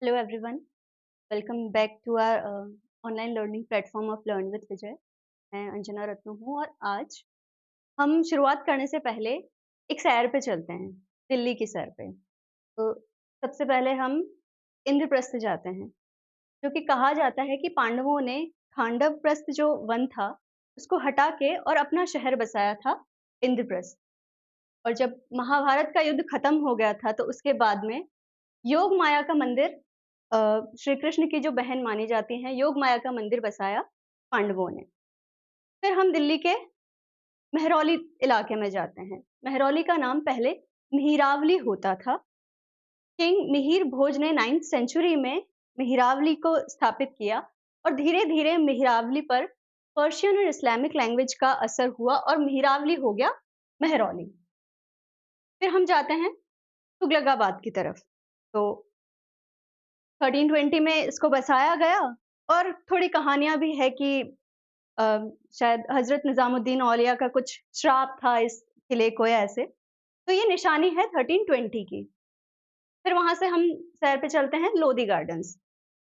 Hello everyone, welcome back to our online learning platform of Learn with Vijay. मैं अंजना रत्नू हूँ और आज हम शुरुआत करने से पहले एक सैर पे चलते हैं, दिल्ली की सैर पे। तो सबसे पहले हम इंद्रप्रस्थ जाते हैं, जो कि कहा जाता है कि पांडवों ने खांडवप्रस्थ जो वन था, उसको हटा के और अपना शहर बसाया था इंद्रप्रस्थ। और जब महाभारत का युद्ध खत्म हो गया था, तो उसके बाद में योग माया का मंदिर श्री कृष्ण की जो बहन मानी जाती हैं, योग माया का मंदिर बसाया पांडवों ने। फिर हम दिल्ली के मेहरौली इलाके में जाते हैं। मेहरौली का नाम पहले मिहिरावली होता था। किंग मिहिर भोज ने 9th सेंचुरी में मिहिरावली को स्थापित किया और धीरे-धीरे मिहिरावली पर पर्शियन और इस्लामिक लैंग्वेज का असर हुआ और मिहिरावली हो गया मेहरौली। फिर हम जाते हैं तुगलकाबाद की तरफ। तो 1320 में इसको बसाया गया और थोड़ी कहानियाँ भी है कि अ, शायद हज़रत निज़ामुद्दीन औलिया का कुछ श्राप था इस किले को या ऐसे। तो ये निशानी है 1320 की। फिर वहाँ से हम सैर पे चलते हैं लोधी गार्डन्स।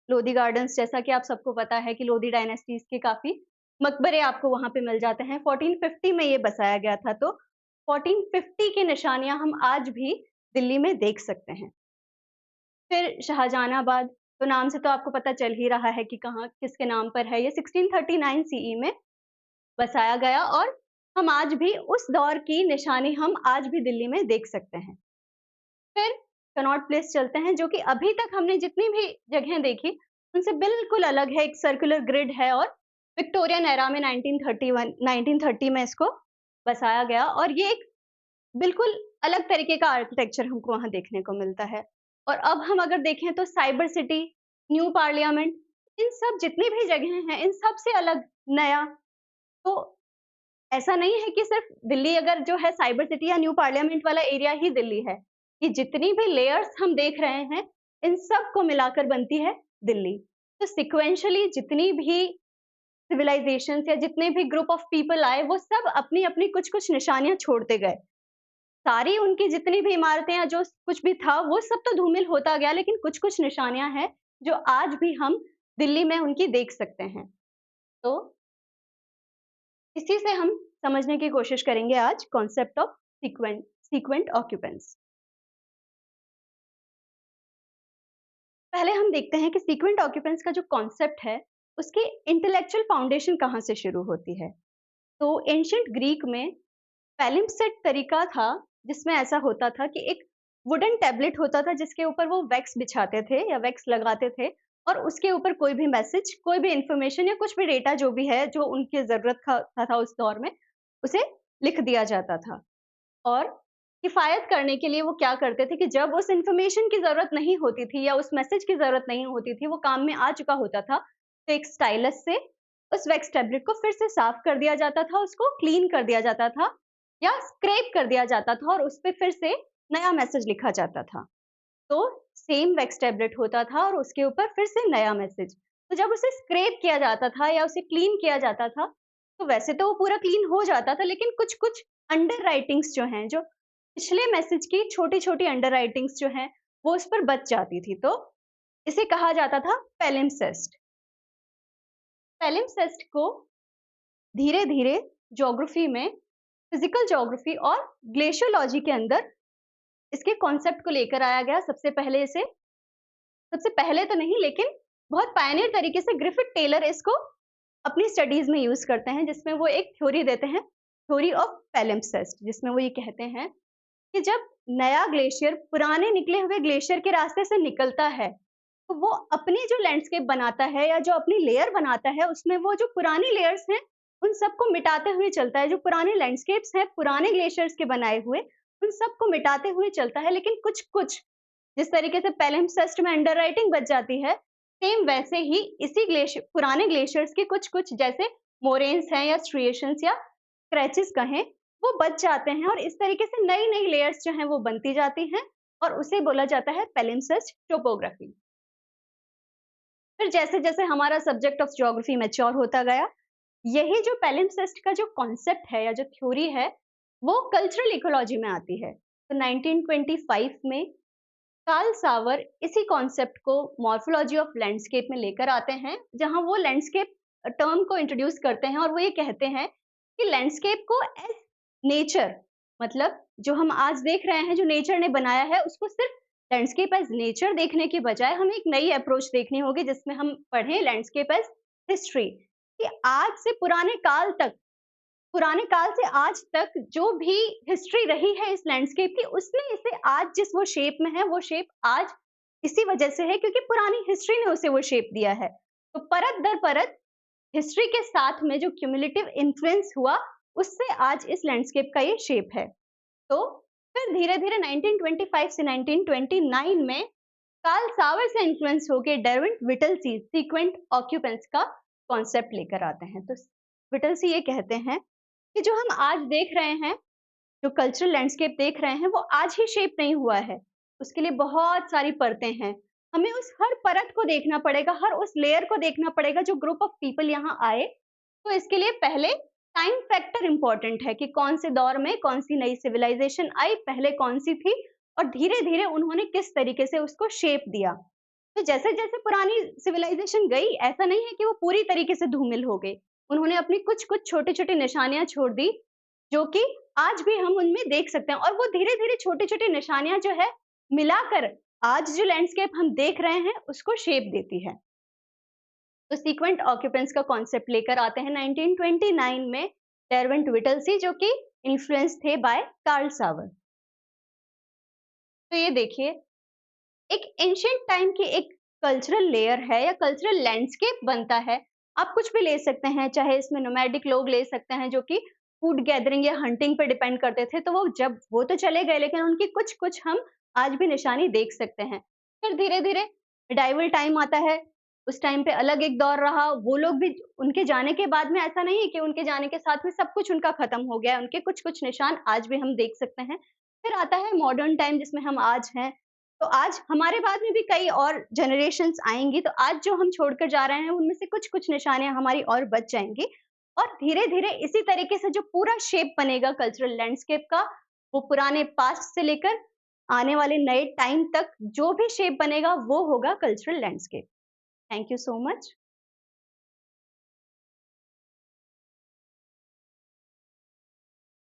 लोधी गार्डन्स जैसा कि आप सबको पता है कि लोधी डायनेस्टीज़ के काफ़ी मकबरे आपको वहाँ पे मिल जाते हैं। 1450 में ये बसाया गया था, तो 1450 की निशानियाँ हम आज भी दिल्ली में देख सकते हैं। फिर शाहजहानाबाद, तो नाम से तो आपको पता चल ही रहा है कि कहाँ किसके नाम पर है। ये 1639 सीई में बसाया गया और हम आज भी उस दौर की निशानी हम आज भी दिल्ली में देख सकते हैं। फिर कनॉट प्लेस चलते हैं, जो कि अभी तक हमने जितनी भी जगहें देखी, उनसे बिल्कुल अलग है। एक सर्कुलर ग्रिड है और विक्टोरियन एरा में 1930 में इसको बसाया गया और ये एक बिल्कुल अलग तरीके का आर्किटेक्चर हमको वहाँ देखने को मिलता है। और अब हम अगर देखें तो साइबर सिटी, न्यू पार्लियामेंट, इन सब जितनी भी जगहें हैं, इन सब से अलग, नया। तो ऐसा नहीं है कि सिर्फ दिल्ली अगर जो है साइबर सिटी या न्यू पार्लियामेंट वाला एरिया ही दिल्ली है। ये जितनी भी लेयर्स हम देख रहे हैं, इन सब को मिलाकर बनती है दिल्ली। तो सिक्वेंशियली जितनी भी सिविलाइजेशंस या जितने भी ग्रुप ऑफ पीपल आए, वो सब अपनी-अपनी कुछ-कुछ निशानियाँ छोड़ते गए। सारी उनकी जितनी भी इमारतें या जो कुछ भी था, वो सब तो धूमिल होता गया, लेकिन कुछ-कुछ निशानियाँ हैं, जो आज भी हम दिल्ली में उनकी देख सकते हैं। तो इसी से हम समझने की कोशिश करेंगे आज कॉन्सेप्ट ऑफ सीक्वेंट ऑक्यूपेंस। पहले हम देखते हैं कि सीक्वेंट ऑक्यूपेंस का जो कॉन्सेप्ट है, उसकी इंटेलेक्चुअल फाउंडेशन कहाँ से शुरू होती है। तो एंशिएंट ग्रीक में पैलिम्पसेट तरीका था, जिसमें ऐसा होता था कि एक वुडन टैबलेट होता था, जिसके ऊपर वो वैक्स बिछाते थे या वैक्स लगाते थे और उसके ऊपर कोई भी मैसेज, कोई भी इंफॉर्मेशन या कुछ भी डेटा जो भी है, जो उनकी ज़रूरत था उस दौर में, उसे लिख दिया जाता था। और किफ़ायत करने के लिए वो क्या करते थे कि जब उस इन्फॉर्मेशन की ज़रूरत नहीं होती थी या उस मैसेज की ज़रूरत नहीं होती थी, वो काम में आ चुका होता था, तो एक स्टाइलस से उस वैक्स टैबलेट को फिर से साफ कर दिया जाता था, उसको क्लीन कर दिया जाता था या स्क्रैप कर दिया जाता था और उस पे फिर से नया मैसेज लिखा जाता था। तो सेम वैक्स टैबलेट होता था और उसके ऊपर फिर से नया मैसेज। तो जब उसे स्क्रैप किया जाता था या उसे क्लीन किया जाता था, तो वैसे तो वो पूरा क्लीन हो जाता था, लेकिन कुछ-कुछ अंडर राइटिंग्स जो हैं, जो पिछले मैसेज की छोटी-छोटी अंडर राइटिंग्स जो हैं, वो उस पर बच जाती थी। तो इसे कहा जाता था पैलिम्पसेस्ट। पैलिम्पसेस्ट को धीरे-धीरे ज्योग्राफी में, फिजिकल ज्योग्राफी और ग्लेशियोलॉजी के अंदर इसके कॉन्सेप्ट को लेकर आया गया। सबसे पहले तो नहीं, लेकिन बहुत पायनियर तरीके से ग्रिफिथ टेलर इसको अपनी स्टडीज में यूज करते हैं, जिसमें वो एक थ्योरी देते हैं, थ्योरी ऑफ पैलिम्पसेस्ट, जिसमें वो ये कहते हैं कि जब नया ग्लेशियर पुराने निकले हुए ग्लेशियर के रास्ते से निकलता है, तो वो अपनी जो लैंडस्केप बनाता है या जो अपनी लेयर बनाता है, उसमें वो जो पुरानी लेयर्स हैं, उन सबको मिटाते हुए चलता है। जो पुराने लैंडस्केप्स हैं, पुराने ग्लेशियर्स के बनाए हुए, उन सबको मिटाते हुए चलता है। लेकिन कुछ-कुछ, जिस तरीके से पैलिम्पसेस्ट में अंडर राइटिंग बच जाती है, सेम वैसे ही इसी पुराने ग्लेशियर्स के कुछ-कुछ, जैसे मोरेन्स हैं या स्ट्रिएशंस या स्क्रैचेस कहें, वो बच जाते हैं और इस तरीके से नई-नई लेयर्स जो हैं वो बनती जाती हैं और उसे बोला जाता है पैलिम्पसेस्ट टोपोग्राफी। फिर जैसे-जैसे हमारा सब्जेक्ट ऑफ ज्योग्राफी मैच्योर होता गया, यही जो पैलिम्पसेस्ट का जो कॉन्सेप्ट है या जो थ्योरी है, वो कल्चरल इकोलॉजी में आती है। तो 1925 में कार्ल सावर इसी कॉन्सेप्ट को मॉर्फोलॉजी ऑफ लैंडस्केप में लेकर आते हैं, जहां वो लैंडस्केप टर्म को इंट्रोड्यूस करते हैं और वो ये कहते हैं कि लैंडस्केप को एज नेचर, मतलब जो हम आज देख रहे हैं, जो नेचर ने बनाया है, उसको सिर्फ लैंडस्केप एज नेचर देखने के बजाय हमें एक नई अप्रोच देखनी होगी, जिसमें हम पढ़ें लैंडस्केप एज हिस्ट्री, कि आज से पुराने काल से आज तक जो भी हिस्ट्री रही है इस लैंडस्केप की, उसने इसे आज जिस वो शेप में है, वो शेप आज इसी वजह से है क्योंकि पुरानी हिस्ट्री ने उसे वो शेप दिया है। तो परत दर परत हिस्ट्री के साथ में जो क्यूमुलेटिव इन्फ्लुएंस हुआ, उससे आज इस लैंडस्केप का ये शेप है। तो फिर धीरे-धीरे 1925 से 1929 में कार्ल सावर से इन्फ्लुएंस होके डार्विन व्हिटलसी सीक्वेंट ऑक्यूपेंस का कॉन्सेप्ट लेकर आते हैं। तो व्हिटलसी ये कहते हैं कि जो हम आज देख रहे हैं, जो कल्चरल लैंडस्केप देख रहे हैं, वो आज ही शेप नहीं हुआ है। उसके लिए बहुत सारी परतें हैं। हमें उस हर परत को देखना पड़ेगा, हर उस लेयर को देखना पड़ेगा जो ग्रुप ऑफ पीपल यहाँ आए। तो इसके लिए पहले टाइम फैक्टर इम्पोर्टेंट है कि कौन से दौर में कौन सी नई सिविलाइजेशन आई, पहले कौन सी थी और धीरे-धीरे उन्होंने किस तरीके से उसको शेप दिया। तो जैसे-जैसे पुरानी सिविलाइजेशन गई, ऐसा नहीं है कि वो पूरी तरीके से धूमिल हो गई। उन्होंने अपनी कुछ-कुछ छोटी-छोटी निशानियाँ छोड़ दी, जो कि आज भी हम उनमें देख सकते हैं और वो धीरे-धीरे छोटी-छोटी निशानियाँ जो है, मिलाकर आज जो लैंडस्केप हम देख रहे हैं, उसको शेप देती है। तो सीक्वेंट ऑक्यूपेंस का कॉन्सेप्ट लेकर आते हैं 1929 में डार्विन व्हिटलसी, जो कि इन्फ्लुएंस थे बाय कार्ल सावर। तो ये देखिए, एक एंशिएंट टाइम की एक कल्चरल लेयर है या कल्चरल लैंडस्केप बनता है। आप कुछ भी ले सकते हैं, चाहे इसमें नोमैडिक लोग ले सकते हैं जो कि फूड गैदरिंग या हंटिंग पे डिपेंड करते थे, तो वो तो चले गए, लेकिन उनकी कुछ-कुछ हम आज भी निशानी देख सकते हैं। फिर धीरे-धीरे मिडाइवल टाइम आता है, उस टाइम पे अलग एक दौर रहा, वो लोग भी उनके जाने के बाद में ऐसा नहीं है कि उनके जाने के साथ में सब कुछ उनका खत्म हो गया है, उनके कुछ-कुछ निशान आज भी हम देख सकते हैं। फिर आता है मॉडर्न टाइम जिसमें हम आज हैं, तो आज हमारे बाद में भी कई और जनरेशंस आएँगी, तो आज जो हम छोड़कर जा रहे हैं, उनमें से कुछ-कुछ निशानियाँ हमारी और बच जाएँगी और धीरे-धीरे इसी तरीके से जो पूरा शेप बनेगा कल्चरल लैंडस्केप का, वो पुराने पास्ट से लेकर आने वाले नए टाइम तक जो भी शेप बनेगा, वो होगा cultural landscape. Thank you so much.